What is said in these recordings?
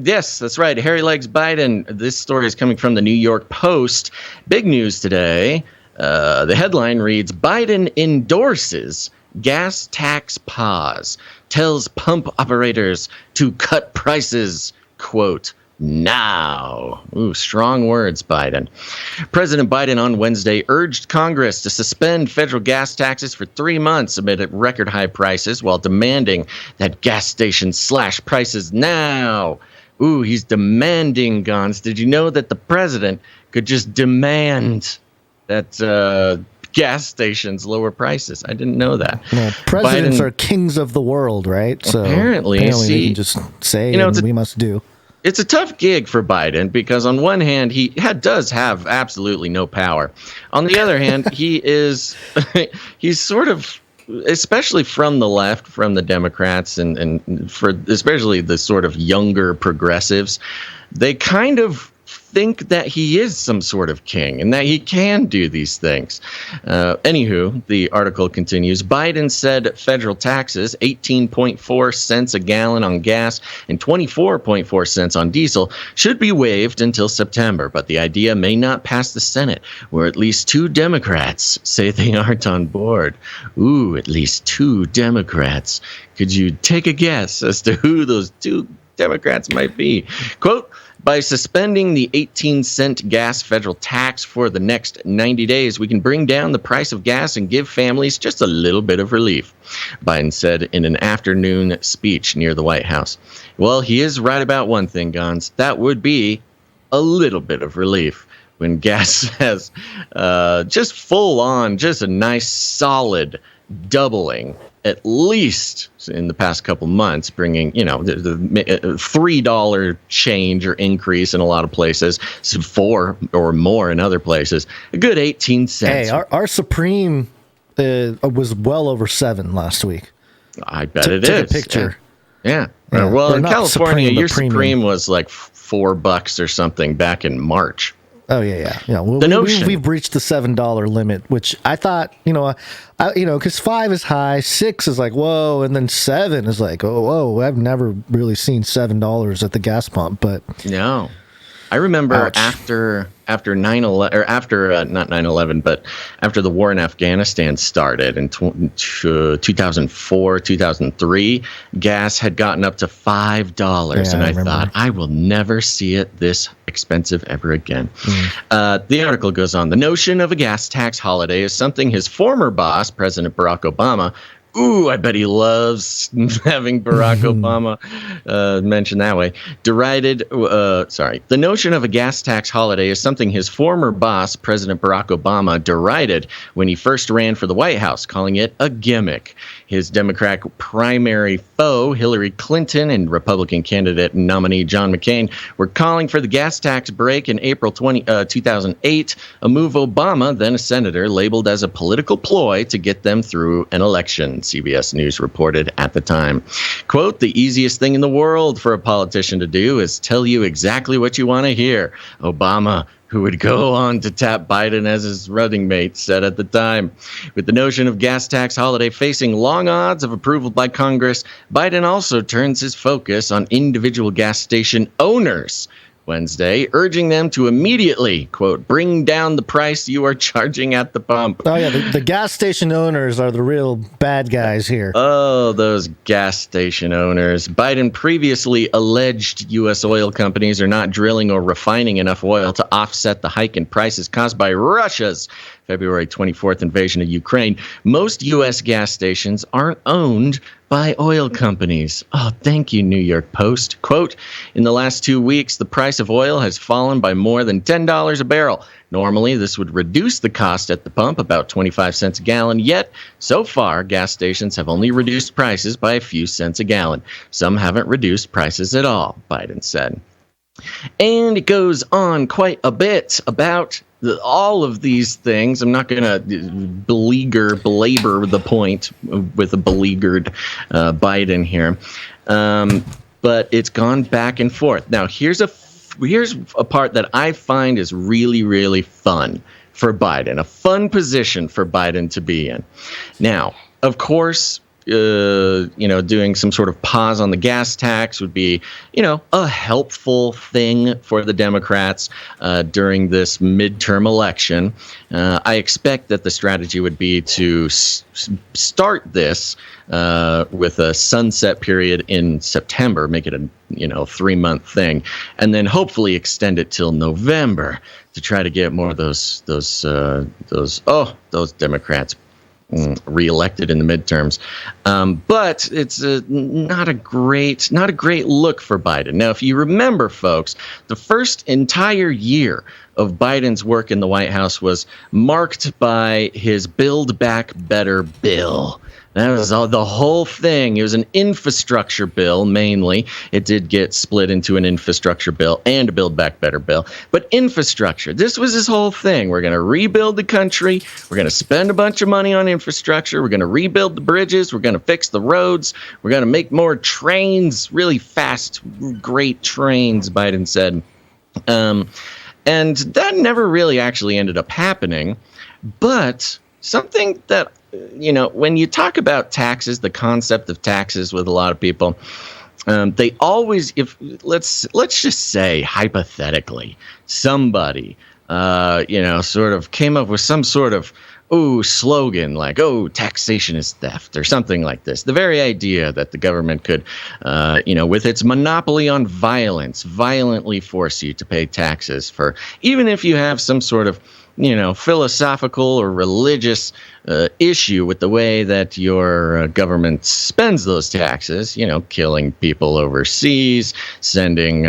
Yes, that's right. Hairy Legs Biden. This story is coming from the New York Post. Big news today. The headline reads, Biden endorses gas tax pause, tells pump operators to cut prices, quote, now. Ooh, strong words, Biden. President Biden on Wednesday urged Congress to suspend federal gas taxes for 3 months amid record high prices while demanding that gas stations slash prices now. Ooh, he's demanding, Gons. Did you know that the president could just demand that gas stations lower prices? I didn't know that. Well, presidents are kings of the world, right? So apparently they can just say, we must do. It's a tough gig for Biden because on one hand, he does have absolutely no power. On the other hand, he's sort of, especially from the left, from the Democrats and for especially the sort of younger progressives, they kind of think that he is some sort of king and that he can do these things. Anywho, the article continues. Biden said federal taxes, 18.4 cents a gallon on gas and 24.4 cents on diesel, should be waived until September. But the idea may not pass the Senate, where at least 2 Democrats say they aren't on board. Ooh, at least 2 Democrats. Could you take a guess as to who those 2 Democrats might be? Quote, by suspending the 18-cent gas federal tax for the next 90 days, we can bring down the price of gas and give families just a little bit of relief, Biden said in an afternoon speech near the White House. Well, he is right about one thing, Gons. That would be a little bit of relief when gas has just full on, just a nice solid doubling, at least in the past couple months, bringing, the $3 change or increase in a lot of places, so $4 or more in other places, a good 18 cents. Hey, our Supreme was well over 7 last week. I bet it is. Take a picture. Yeah. Well, in California, your Supreme was like $4 or something back in March. Oh yeah. Well, we've reached the $7 limit, which I thought, because 5 is high, 6 is like whoa, and then 7 is like whoa. I've never really seen $7 at the gas pump, but no. I remember after 9/11, or after not 9/11, but after the war in Afghanistan started in 2004, 2003, gas had gotten up to $5, and I thought I will never see it this expensive ever again. The article goes on. The notion of a gas tax holiday is something his former boss, President Barack Obama. Ooh, I bet he loves having Barack Obama mentioned that way. The notion of a gas tax holiday is something his former boss, President Barack Obama, derided when he first ran for the White House, calling it a gimmick. His Democratic primary foe, Hillary Clinton, and Republican candidate and nominee John McCain were calling for the gas tax break in April 2008, a move Obama, then a senator, labeled as a political ploy to get them through an election. CBS News reported at the time. Quote, the easiest thing in the world for a politician to do is tell you exactly what you want to hear. Obama, who would go on to tap Biden as his running mate, said at the time. With the notion of gas tax holiday facing long odds of approval by Congress, Biden also turns his focus on individual gas station owners Wednesday, urging them to immediately, quote, bring down the price you are charging at the pump. Oh, yeah, the gas station owners are the real bad guys here. Oh, those gas station owners. Biden previously alleged U.S. oil companies are not drilling or refining enough oil to offset the hike in prices caused by Russia's February 24th invasion of Ukraine. Most U.S. gas stations aren't owned by oil companies. Oh, thank you, New York Post. Quote, in the last 2 weeks, the price of oil has fallen by more than $10 a barrel. Normally, this would reduce the cost at the pump about 25 cents a gallon. Yet, so far, gas stations have only reduced prices by a few cents a gallon. Some haven't reduced prices at all, Biden said. And it goes on quite a bit about all of these things. I'm not going to belabor the point with a beleaguered Biden here, but it's gone back and forth. Now, here's a part that I find is really, really fun for Biden, a fun position for Biden to be in. Now, of course, doing some sort of pause on the gas tax would be, a helpful thing for the Democrats during this midterm election. I expect that the strategy would be to start this with a sunset period in September, make it a 3-month thing, and then hopefully extend it till November to try to get more of those Democrats reelected in the midterms. But it's not a great look for Biden. Now, if you remember, folks, the first entire year of Biden's work in the White House was marked by his Build Back Better bill. That was the whole thing. It was an infrastructure bill, mainly. It did get split into an infrastructure bill and a Build Back Better bill. But infrastructure, this was his whole thing. We're going to rebuild the country. We're going to spend a bunch of money on infrastructure. We're going to rebuild the bridges. We're going to fix the roads. We're going to make more trains, really fast, great trains, Biden said. And that never really actually ended up happening. But something that, when you talk about taxes, the concept of taxes with a lot of people, they always, let's just say hypothetically, somebody, sort of came up with some sort of slogan like, taxation is theft or something like this. The very idea that the government could, with its monopoly on violence, violently force you to pay taxes for, even if you have some sort of, philosophical or religious issue with the way that your government spends those taxes, killing people overseas, sending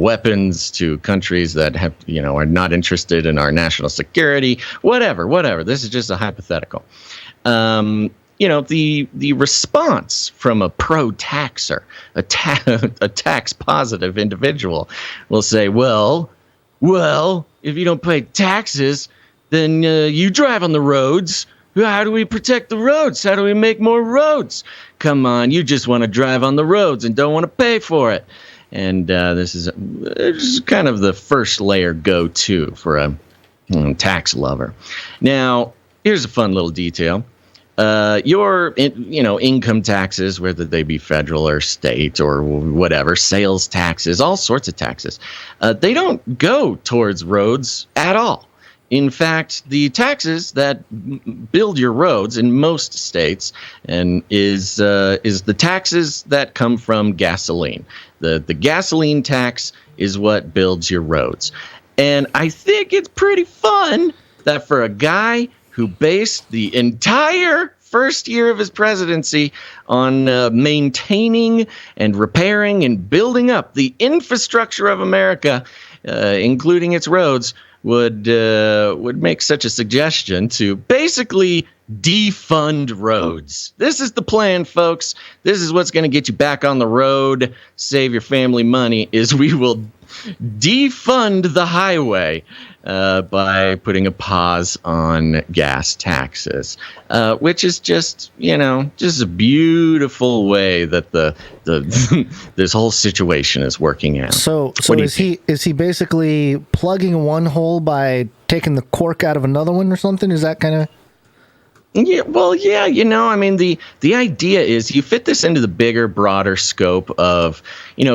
weapons to countries that have, are not interested in our national security, whatever. This is just a hypothetical. The response from a pro-taxer, a tax-positive individual will say, well, if you don't pay taxes, then you drive on the roads. How do we protect the roads? How do we make more roads? Come on, you just want to drive on the roads and don't want to pay for it. And this is kind of the first layer go-to for a tax lover. Now, here's a fun little detail. Your income taxes, whether they be federal or state or whatever, sales taxes, all sorts of taxes, they don't go towards roads at all. In fact, the taxes that build your roads in most states and is the taxes that come from gasoline. The gasoline tax is what builds your roads. And I think it's pretty fun that for a guy who based the entire first year of his presidency on maintaining and repairing and building up the infrastructure of America, including its roads, would make such a suggestion to basically defund roads. This is the plan, folks. This is what's going to get you back on the road, save your family money, is we will defund the highway by putting a pause on gas taxes, which is just a beautiful way that the this whole situation is working out. So is he basically plugging one hole by taking the cork out of another one or something? Is that kind of? Yeah, well, yeah, I mean, the idea is you fit this into the bigger, broader scope of,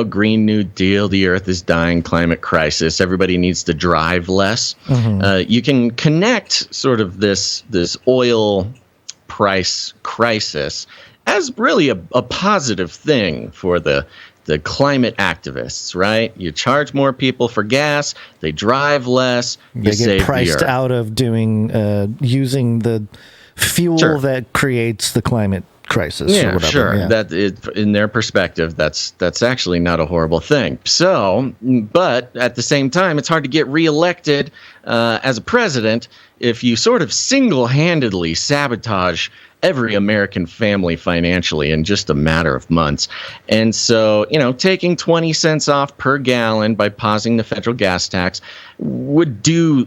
Green New Deal, the Earth is dying, climate crisis, everybody needs to drive less. Mm-hmm. You can connect sort of this oil price crisis as really a positive thing for the climate activists, right? You charge more people for gas, they drive less, they get priced out of using the fuel that creates the climate crisis. Yeah, or whatever. Sure. Yeah. That in their perspective, that's actually not a horrible thing. So, but at the same time, it's hard to get reelected as a president if you sort of single-handedly sabotage every American family financially in just a matter of months. And so, taking 20 cents off per gallon by pausing the federal gas tax would do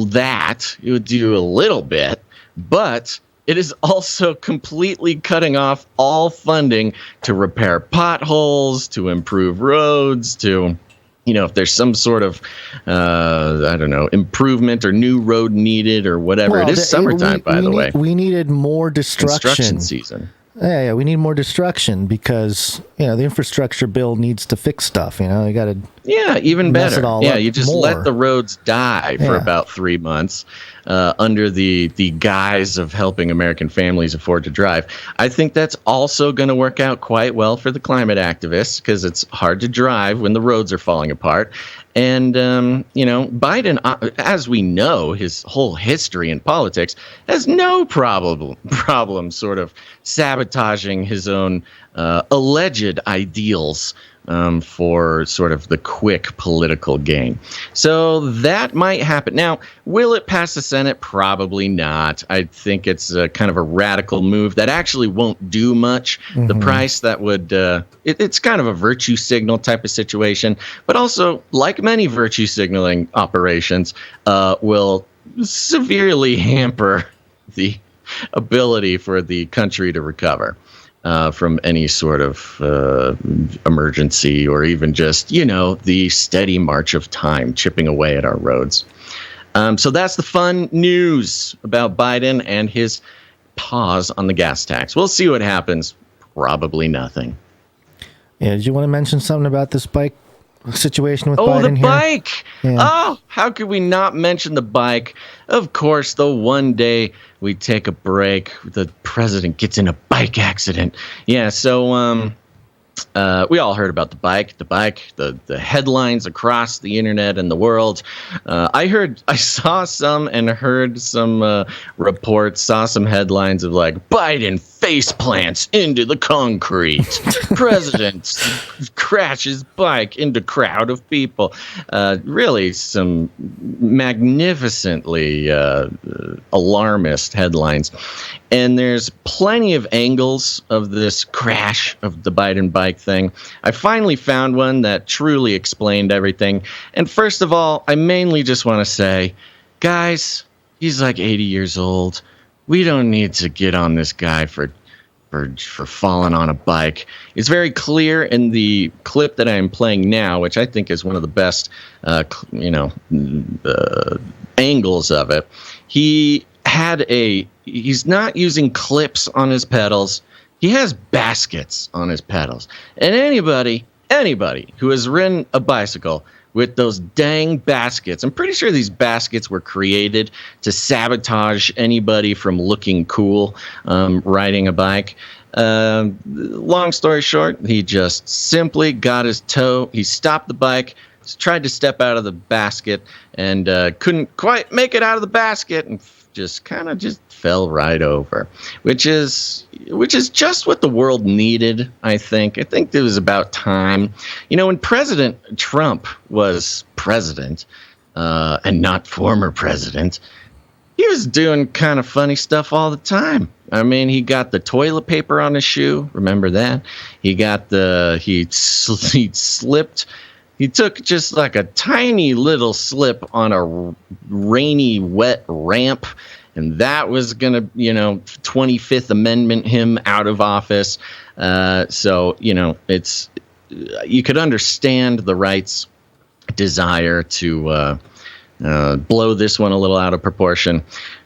that. It would do a little bit. But it is also completely cutting off all funding to repair potholes, to improve roads, to, if there's some sort of, improvement or new road needed or whatever. Well, it is summertime, by the way. We needed more destruction. Construction season. Yeah, we need more destruction because the infrastructure bill needs to fix stuff. You got to even better. You just let the roads die for about 3 months under the guise of helping American families afford to drive. I think that's also going to work out quite well for the climate activists because it's hard to drive when the roads are falling apart. And, Biden, as we know, his whole history in politics has no problem sort of sabotaging his own alleged ideals for sort of the quick political gain. So that might happen. Now, will it pass the Senate? Probably not. I think it's kind of a radical move that actually won't do much. Mm-hmm. The price that would, it's kind of a virtue signal type of situation, but also, like many virtue signaling operations, will severely hamper the ability for the country to recover from any sort of emergency or even just, the steady march of time chipping away at our roads. So that's the fun news about Biden and his pause on the gas tax. We'll see what happens. Probably nothing. Yeah, did you want to mention something about this bike situation with Biden here? Oh, the here? bike! Yeah. Oh, how could we not mention the bike? Of course, the one day we take a break, the president gets in a bike accident. Yeah, so we all heard about the bike, the headlines across the internet and the world. I saw some and heard some reports, saw some headlines of like Biden face plants into the concrete. President crashes bike into crowd of people. Really some magnificently alarmist headlines. And there's plenty of angles of this crash of the Biden bike thing. I finally found one that truly explained everything. And first of all, I mainly just want to say, guys, he's like 80 years old. We don't need to get on this guy for falling on a bike. It's very clear in the clip that I am playing now, which I think is one of the best, angles of it. He's not using clips on his pedals. He has baskets on his pedals. And anybody who has ridden a bicycle with those dang baskets, I'm pretty sure these baskets were created to sabotage anybody from looking cool riding a bike. Long story short, he just simply got his toe. He stopped the bike, tried to step out of the basket, and couldn't quite make it out of the basket, and just fell right over, which is just what the world needed. I think it was about time. When President Trump was president and not former president, he was doing kind of funny stuff all the time. I mean, he got the toilet paper on his shoe. Remember that? He slipped. He took just like a tiny little slip on a rainy, wet ramp, and that was going to, 25th Amendment him out of office. So, it's you could understand the right's desire to blow this one a little out of proportion.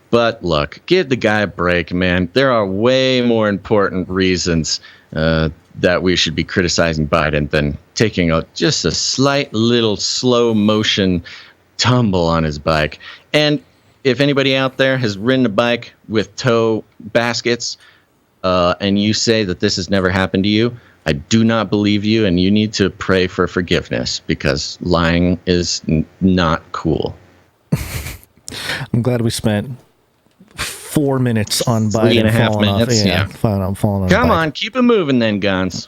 But look, give the guy a break, man. There are way more important reasons that we should be criticizing Biden than taking just a slight little slow motion tumble on his bike. And if anybody out there has ridden a bike with tow baskets and you say that this has never happened to you, I do not believe you, and you need to pray for forgiveness because lying is not cool. I'm glad we spent 4 minutes on Biden 3.5 minutes. Falling off. Come on, keep it moving then, Guns.